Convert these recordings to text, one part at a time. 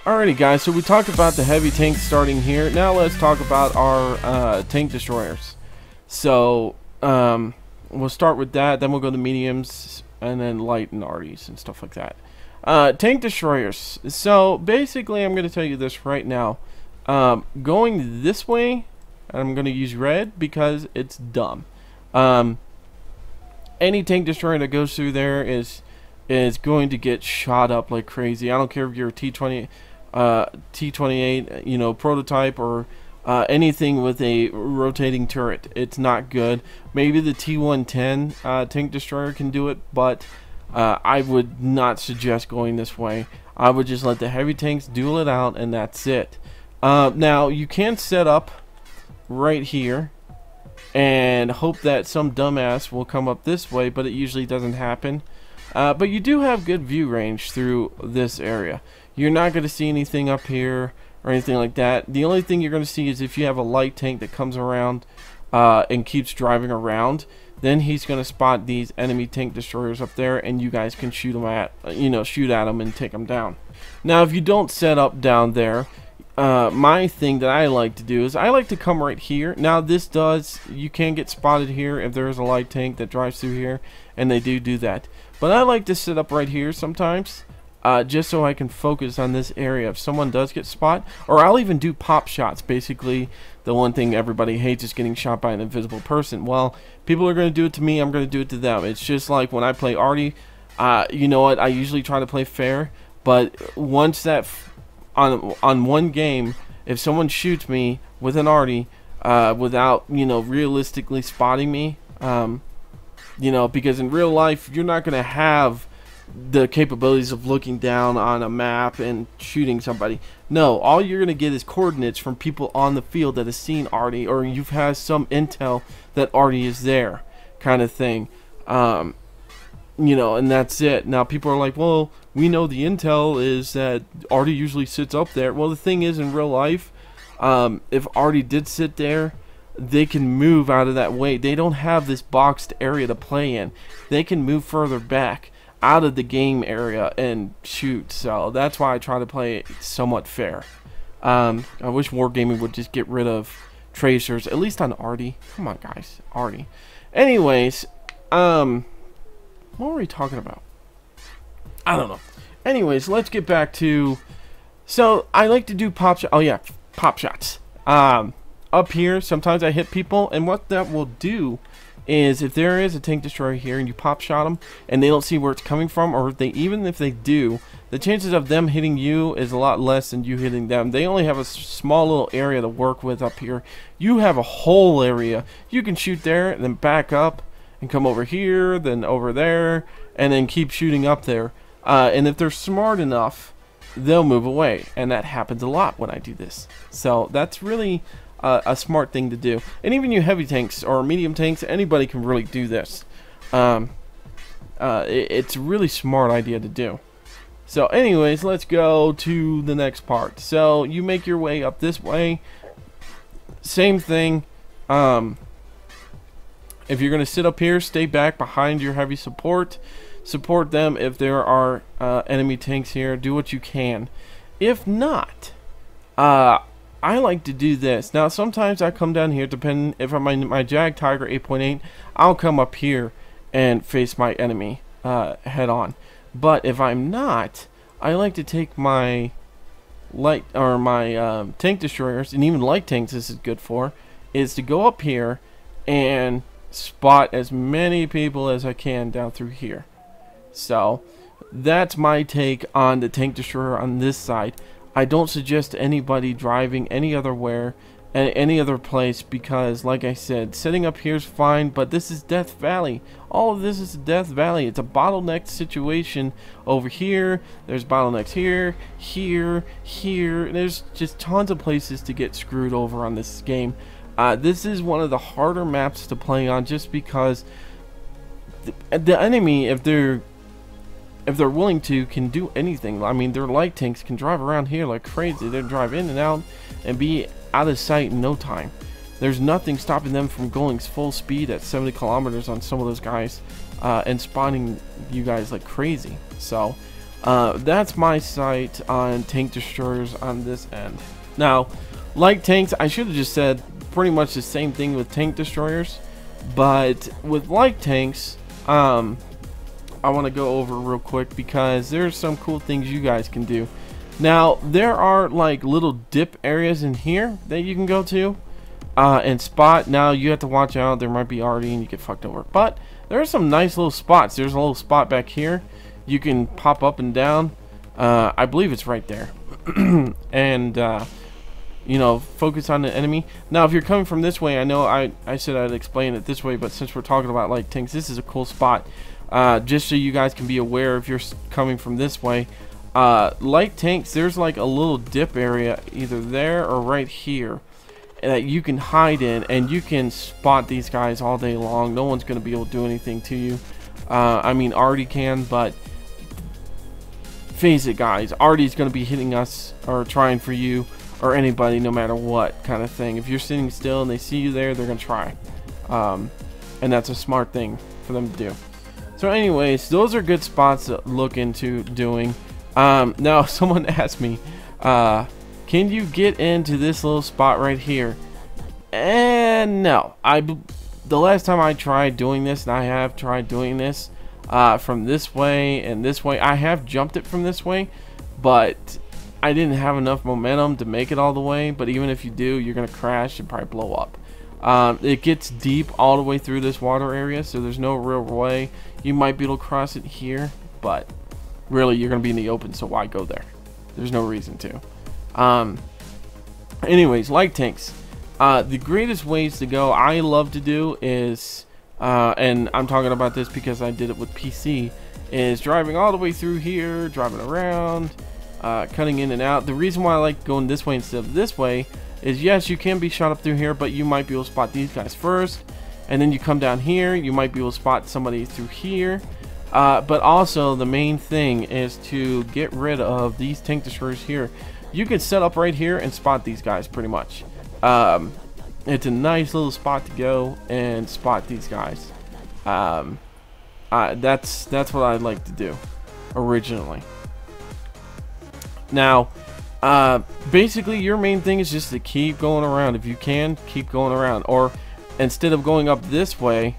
Alrighty guys, so we talked about the heavy tanks starting here. Now let's talk about our tank destroyers. So we'll start with that, then we'll go to mediums, and then light and arties and stuff like that. Tank destroyers. So basically I'm going to tell you this right now. Going this way, I'm going to use red because it's dumb. Any tank destroyer that goes through there is going to get shot up like crazy. I don't care if you're a T28, you know, prototype, or anything with a rotating turret. It's not good. Maybe the T110 tank destroyer can do it, but I would not suggest going this way. I would just let the heavy tanks duel it out, and that's it. Now you can set up right here and hope that some dumbass will come up this way, but it usually doesn't happen. But you do have good view range through this area. You're not going to see anything up here or anything like that. The only thing you're going to see is if you have a light tank that comes around and keeps driving around, then he's going to spot these enemy tank destroyers up there, and you guys can shoot them at, shoot at them and take them down. Now, if you don't set up down there, my thing that I like to do is I like to come right here. Now, you can get spotted here if there is a light tank that drives through here, and they do that. But I like to sit up right here sometimes. Just so I can focus on this area if someone does get spot, or I'll even do pop shots. Basically, the one thing everybody hates is getting shot by an invisible person. Well, people are going to do it to me, I'm going to do it to them. It's just like when I play arty. You know what, I usually try to play fair, but once that on one game, if someone shoots me with an arty without realistically spotting me, because in real life you're not going to have the capabilities of looking down on a map and shooting somebody. No, all you're going to get is coordinates from people on the field that have seen arty, or you've had some intel that arty is there, kind of thing. And that's it. Now people are like, well, we know the intel is that arty usually sits up there. Well, the thing is, in real life, if arty did sit there, they can move out of that way. They don't have this boxed area to play in. They can move further back out of the game area and shoot. So that's why I try to play it somewhat fair. I wish Wargaming would just get rid of tracers, at least on arty. Come on guys, arty. Anyways, what were we talking about? I don't know. Anyways, let's get back to, so I like to do pop shot. Oh yeah, pop shots. Up here sometimes I hit people, and what that will do is if there is a tank destroyer here and you pop shot them and they don't see where it's coming from, or even if they do, the chances of them hitting you is a lot less than you hitting them. They only have a small little area to work with up here. You have a whole area. You can shoot there and then back up and come over here, then over there, and then keep shooting up there. And if they're smart enough, they'll move away, and that happens a lot when I do this. So that's really a smart thing to do. And even you heavy tanks or medium tanks, anybody can really do this. It's a really smart idea to do. So anyways, let's go to the next part. So you make your way up this way. Same thing. If you're going to sit up here, stay back behind your heavy support. Support them if there are enemy tanks here. Do what you can. If not, I like to do this. Now, sometimes I come down here, depending if I'm in my Jag Tiger 8.8, I'll come up here and face my enemy head on. But if I'm not, I like to take my light or my tank destroyers, and even light tanks this is good for, is to go up here and spot as many people as I can down through here. So that's my take on the tank destroyer on this side. I don't suggest anybody driving any other place, because like I said, setting up here is fine, but this is Death Valley. All of this is Death Valley. It's a bottlenecked situation over here. There's bottlenecks here, here. There's just tons of places to get screwed over on this game. This is one of the harder maps to play on, just because the enemy, if they're willing to, can do anything. I mean, their light tanks can drive around here like crazy. They drive in and out and be out of sight in no time. There's nothing stopping them from going full speed at 70 kilometers on some of those guys and spawning you guys like crazy. So That's my sight on tank destroyers on this end. Now, like tanks, I should have just said pretty much the same thing with tank destroyers, but with like tanks, I want to go over real quick because there's some cool things you guys can do. Now, there are like little dip areas in here that you can go to and spot. Now, you have to watch out. There might be already and you get fucked over. But there are some nice little spots. There's a little spot back here. You can pop up and down. I believe it's right there. And, you know, focus on the enemy. Now, if you're coming from this way, I know I said I'd explain it this way, but since we're talking about like tanks, this is a cool spot. Just so you guys can be aware if you're coming from this way. Like tanks, there's like a little dip area either there or right here that you can hide in, and you can spot these guys all day long. No one's going to be able to do anything to you. I mean, Artie can, but face it, guys, Artie's going to be hitting us or trying for you or anybody no matter what kind of thing. If you're sitting still and they see you there, they're going to try. And that's a smart thing for them to do. So anyways, those are good spots to look into doing. Now, someone asked me, can you get into this little spot right here? And no. The last time I tried doing this, and I have tried doing this from this way and this way, I have jumped it from this way, but I didn't have enough momentum to make it all the way. But even if you do, you're going to crash and probably blow up. It gets deep all the way through this water area, so there's no real way. You might be able to cross it here, but really you're going to be in the open, so why go there? There's no reason to. Anyways, like tanks, the greatest ways to go I love to do is, and I'm talking about this because I did it with PC, is driving all the way through here, driving around, cutting in and out. The reason why I like going this way instead of this way is, yes, you can be shot up through here, but you might be able to spot these guys first, and then you come down here, you might be able to spot somebody through here. But also the main thing is to get rid of these tank destroyers here. You can set up right here and spot these guys pretty much. It's a nice little spot to go and spot these guys. That's what I'd like to do originally. Now, basically your main thing is just to keep going around. If you can, keep going around, or instead of going up this way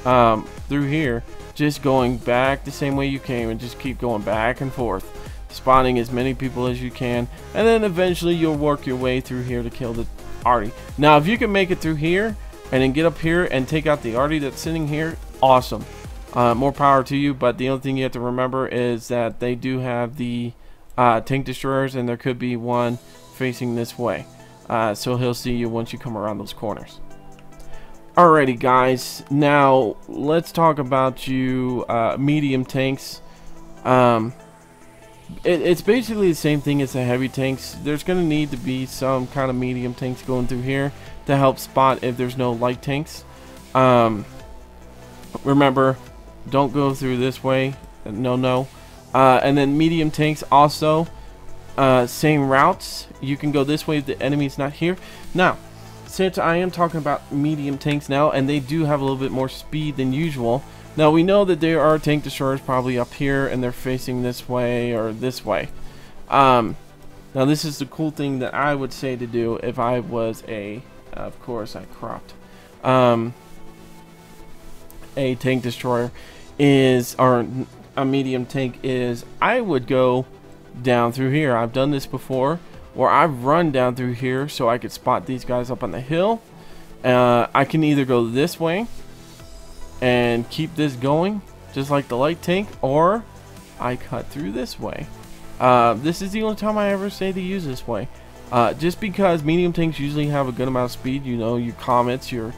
through here, just going back the same way you came and just keep going back and forth, spawning as many people as you can, and then eventually you'll work your way through here to kill the Artie. Now, if you can make it through here and then get up here and take out the Artie that's sitting here, awesome. More power to you, but the only thing you have to remember is that they do have the tank destroyers, and there could be one facing this way. So he'll see you once you come around those corners. Alrighty, guys, now let's talk about you medium tanks. It's basically the same thing as the heavy tanks. There's going to need to be some kind of medium tanks going through here to help spot if there's no light tanks. Remember, don't go through this way. No. And then medium tanks also, same routes. You can go this way if the enemy's not here. Now, since I am talking about medium tanks now, and they do have a little bit more speed than usual. Now, we know that there are tank destroyers probably up here, and they're facing this way or this way. Now, this is the cool thing that I would say to do if I was of course I cropped, a tank destroyer or a medium tank is, I would go down through here. I've done this before, where I've run down through here so I could spot these guys up on the hill. I can either go this way and keep this going just like the light tank, or I cut through this way. This is the only time I ever say to use this way, just because medium tanks usually have a good amount of speed. You know, your Comets, your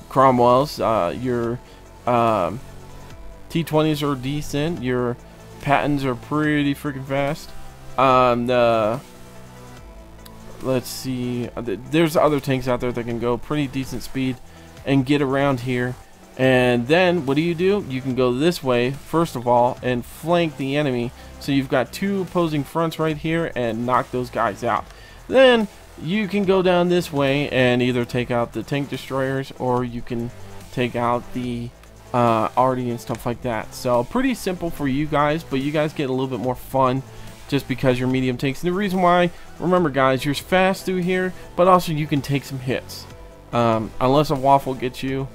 Cromwells, your T20s are decent, your Pattons are pretty freaking fast. Let's see, there's other tanks out there that can go pretty decent speed and get around here. And then what do? You can go this way first of all and flank the enemy, so you've got two opposing fronts right here, and knock those guys out. Then you can go down this way and either take out the tank destroyers, or you can take out the arty and stuff like that. So pretty simple for you guys, but you guys get a little bit more fun just because you're medium tanks. And the reason why, remember guys, you're fast through here, but also you can take some hits. Unless a waffle gets you,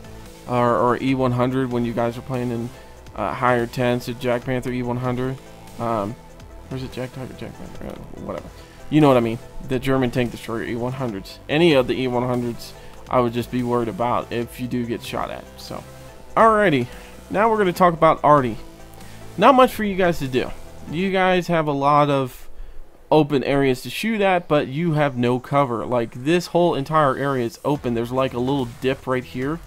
or E100 when you guys are playing in higher 10s, so Jack Panther E100. Where's it? Jack Tiger, Jack Panther, whatever. You know what I mean. The German tank destroyer E100s. Any of the E100s, I would just be worried about if you do get shot at. So, alrighty. Now we're going to talk about arty. Not much for you guys to do. You guys have a lot of open areas to shoot at, but you have no cover. Like, this whole entire area is open. There's like a little dip right here,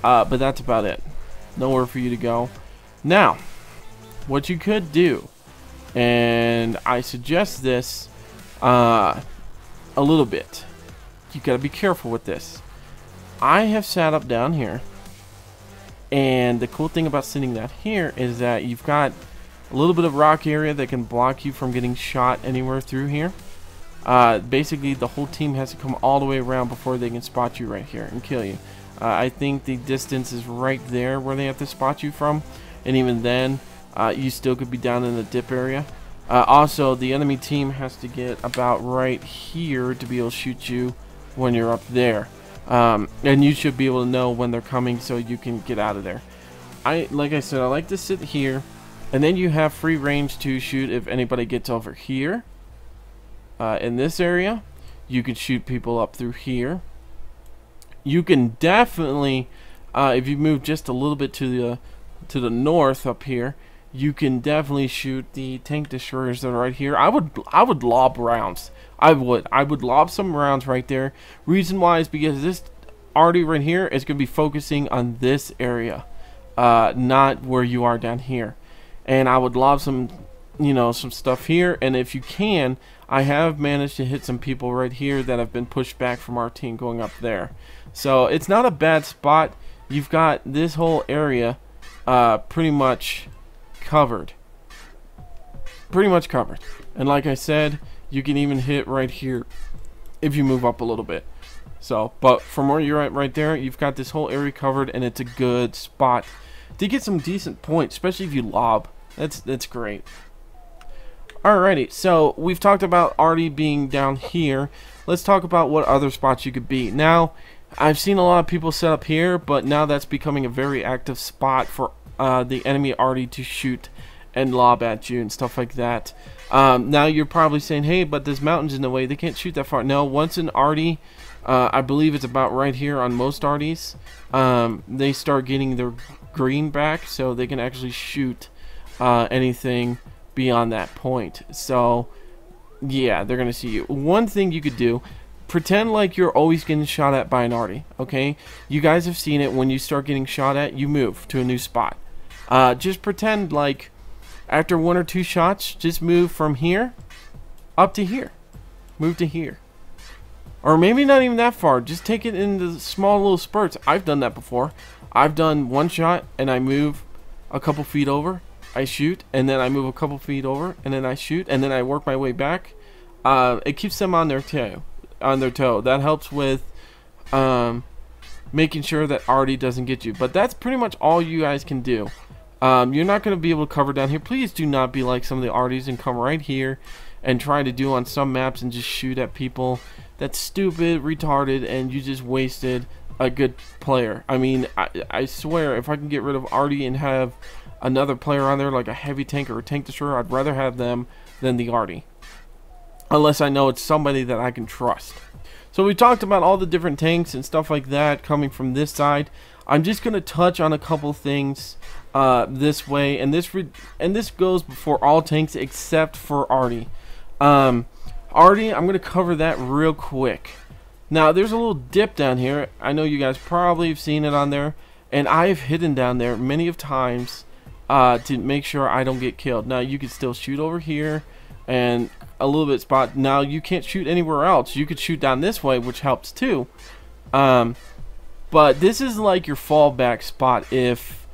but that's about it. Nowhere for you to go. Now, what you could do, and I suggest this a little bit, you gotta be careful with this. I have sat up down here, and the cool thing about sitting down here is that you've got a little bit of rock area that can block you from getting shot anywhere through here. Basically, the whole team has to come all the way around before they can spot you right here and kill you. I think the distance is right there where they have to spot you from, and even then, you still could be down in the dip area. Also, the enemy team has to get about right here to be able to shoot you when you're up there. And you should be able to know when they're coming so you can get out of there. Like I said, I like to sit here, and then you have free range to shoot if anybody gets over here. In this area, you can shoot people up through here. You can definitely, if you move just a little bit to the north up here, you can definitely shoot the tank destroyers that are right here. I would lob rounds. I would lob some rounds right there. Reason why is because this arty right here is going to be focusing on this area, not where you are down here. And I would lob some, some stuff here. And if you can, I have managed to hit some people right here that have been pushed back from our team going up there. So it's not a bad spot. You've got this whole area pretty much covered. And like I said, you can even hit right here if you move up a little bit. So, but from where you're at right there, you've got this whole area covered, and it's a good spot to get some decent points, especially if you lob. That's great. Alrighty, so we've talked about arty being down here. Let's talk about what other spots you could be. Now, I've seen a lot of people set up here, but now that's becoming a very active spot for the enemy arty to shoot and lob at you and stuff like that. Now you're probably saying, hey, but there's mountains in the way, they can't shoot that far. No, once an arty, I believe it's about right here on most arties, they start getting their green back, so they can actually shoot anything beyond that point. So yeah, they're gonna see you. One thing you could do, pretend like you're always getting shot at by an arty. Okay, you guys have seen it. When you start getting shot at, you move to a new spot. Just pretend like after 1 or 2 shots, just move from here up to here. Move to here. Or maybe not even that far. Just take it in the small little spurts. I've done that before. I've done 1 shot and I move a couple feet over. I shoot, and then I move a couple feet over, and then I shoot, and then I work my way back. It keeps them on their toe. That helps with making sure that arty doesn't get you. But that's pretty much all you guys can do. You're not going to be able to cover down here. Please do not be like some of the arties and come right here and try to do on some maps and just shoot at people. That's stupid, retarded, and you just wasted a good player. I mean, I swear, if I can get rid of arty and have another player on there like a heavy tank or a tank destroyer, I'd rather have them than the arty, unless I know it's somebody that I can trust. So we talked about all the different tanks and stuff like that coming from this side. I'm just going to touch on a couple things this way, and this goes for all tanks except for arty. Arty, I'm going to cover that real quick. Now, there's a little dip down here. I know you guys probably have seen it on there, and I've hidden down there many of times to make sure I don't get killed. Now, you can still shoot over here and a little bit spot. Now, you can't shoot anywhere else. You could shoot down this way, which helps too. But this is like your fallback spot if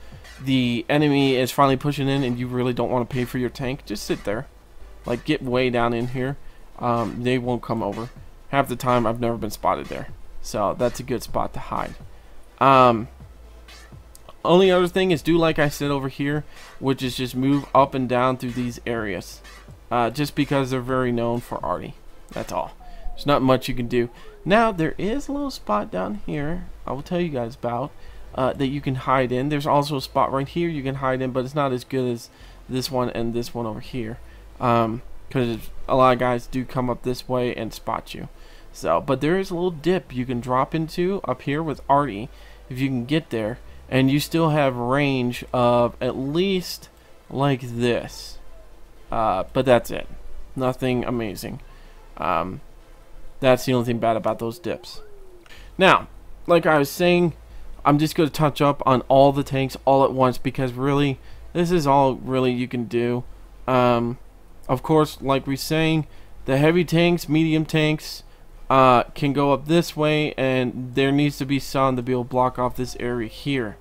the enemy is finally pushing in and you really don't want to pay for your tank. Just sit there. Like, get way down in here. They won't come over. Half the time, I've never been spotted there. So, that's a good spot to hide. Only other thing is do like I said over here, which is just move up and down through these areas. Just because they're very known for arty. That's all. There's not much you can do. Now, there is a little spot down here I will tell you guys about that you can hide in. There's also a spot right here you can hide in, but it's not as good as this one and this one over here. Because a lot of guys do come up this way and spot you. So, but there is a little dip you can drop into up here with arty if you can get there. And you still have range of at least like this. But that's it. Nothing amazing. That's the only thing bad about those dips. Now, like I was saying, I'm just going to touch up on all the tanks all at once because really, this is all really you can do. Of course, like we're saying, the heavy tanks, medium tanks can go up this way, and there needs to be sun to be able to block off this area here.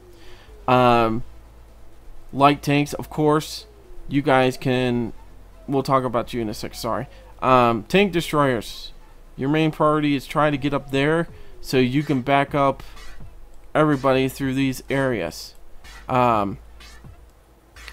Light tanks, of course, you guys can, we'll talk about you in a sec, sorry. Tank destroyers, your main priority is try to get up there so you can back up everybody through these areas. All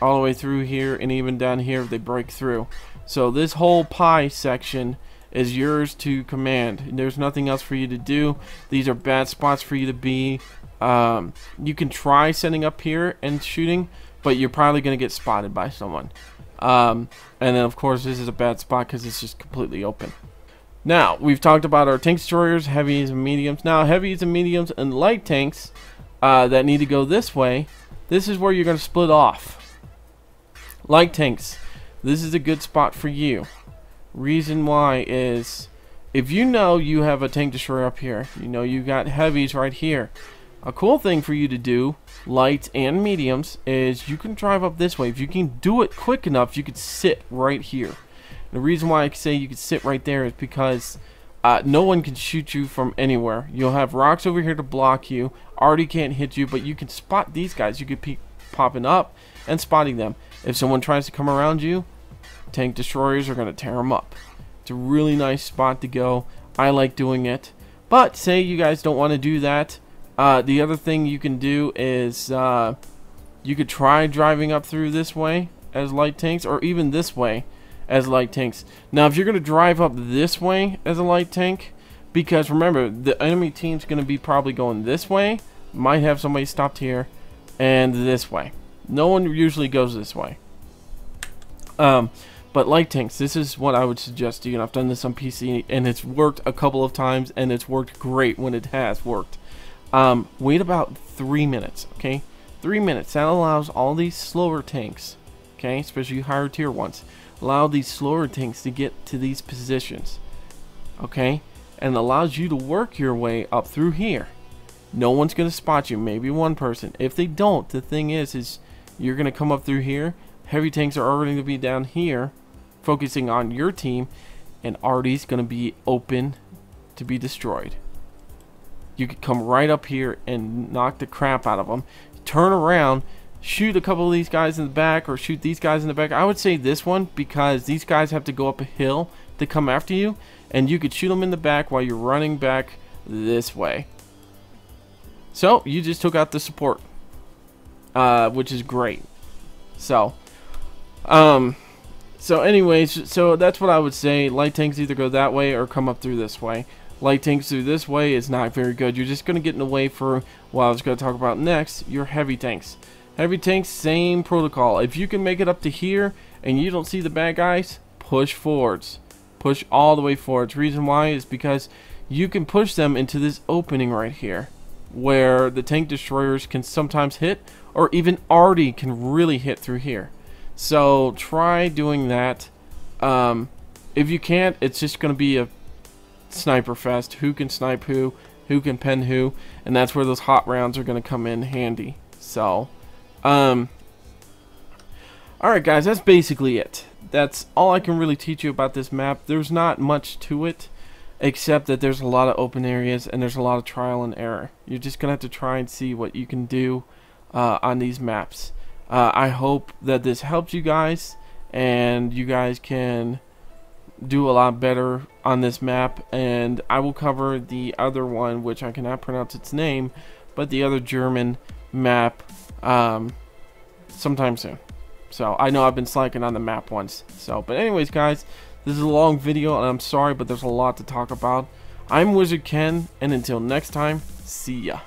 the way through here and even down here if they break through. So this whole pie section is yours to command. There's nothing else for you to do. These are bad spots for you to be. You can try setting up here and shooting, but you're probably going to get spotted by someone. And then of course this is a bad spot because it's just completely open. Now we've talked about our tank destroyers, heavies and mediums. Now heavies and mediums and light tanks that need to go this way, this is where you're going to split off. Light tanks, this is a good spot for you. Reason why is if you know you have a tank destroyer up here, you know you got heavies right here. A cool thing for you to do, lights and mediums, is you can drive up this way. If you can do it quick enough, you could sit right here. The reason why I say you could sit right there is because no one can shoot you from anywhere. You'll have rocks over here to block you. Arty can't hit you, but you can spot these guys. You could be popping up and spotting them. If someone tries to come around you, tank destroyers are going to tear them up. It's a really nice spot to go. I like doing it. But say you guys don't want to do that. The other thing you can do is you could try driving up through this way as light tanks, or even this way as light tanks. Now if you're going to drive up this way as a light tank, because remember the enemy team's going to be probably going this way, might have somebody stopped here, and this way. No one usually goes this way. But light tanks, this is what I would suggest to you. And I've done this on PC and it's worked a couple of times, and it's worked great when it has worked. Wait about 3 minutes, okay? 3 minutes. That allows all these slower tanks, okay, especially higher tier ones, allow these slower tanks to get to these positions, okay, and allows you to work your way up through here. No one's going to spot you, maybe one person. If they don't, the thing is you're going to come up through here. Heavy tanks are already going to be down here focusing on your team, and arty's going to be open to be destroyed. You could come right up here and knock the crap out of them, turn around, shoot a couple of these guys in the back, or shoot these guys in the back. I would say this one, because these guys have to go up a hill to come after you, and you could shoot them in the back while you're running back this way. So you just took out the support, which is great. So anyways, so that's what I would say. Light tanks either go that way or come up through this way. Light tanks through this way is not very good. You're just going to get in the way for what I was going to talk about next, your heavy tanks. Heavy tanks, same protocol. If you can make it up to here and you don't see the bad guys, push forwards. Push all the way forwards. Reason why is because you can push them into this opening right here, where the tank destroyers can sometimes hit, or even arty can really hit through here. So try doing that. If you can't, it's just going to be a sniper fest. Who can snipe who can pen who, and that's where those hot rounds are going to come in handy. So alright guys, that's basically it. That's all I can really teach you about this map. There's not much to it, except that there's a lot of open areas and there's a lot of trial and error. You're just gonna have to try and see what you can do on these maps. I hope that this helps you guys, and you guys can do a lot better on this map. And I will cover the other one, which I cannot pronounce its name, but the other German map sometime soon. So I know I've been slacking on the map once. So, but anyways, guys, this is a long video, and I'm sorry, but there's a lot to talk about. I'm WizardKen, and until next time, see ya.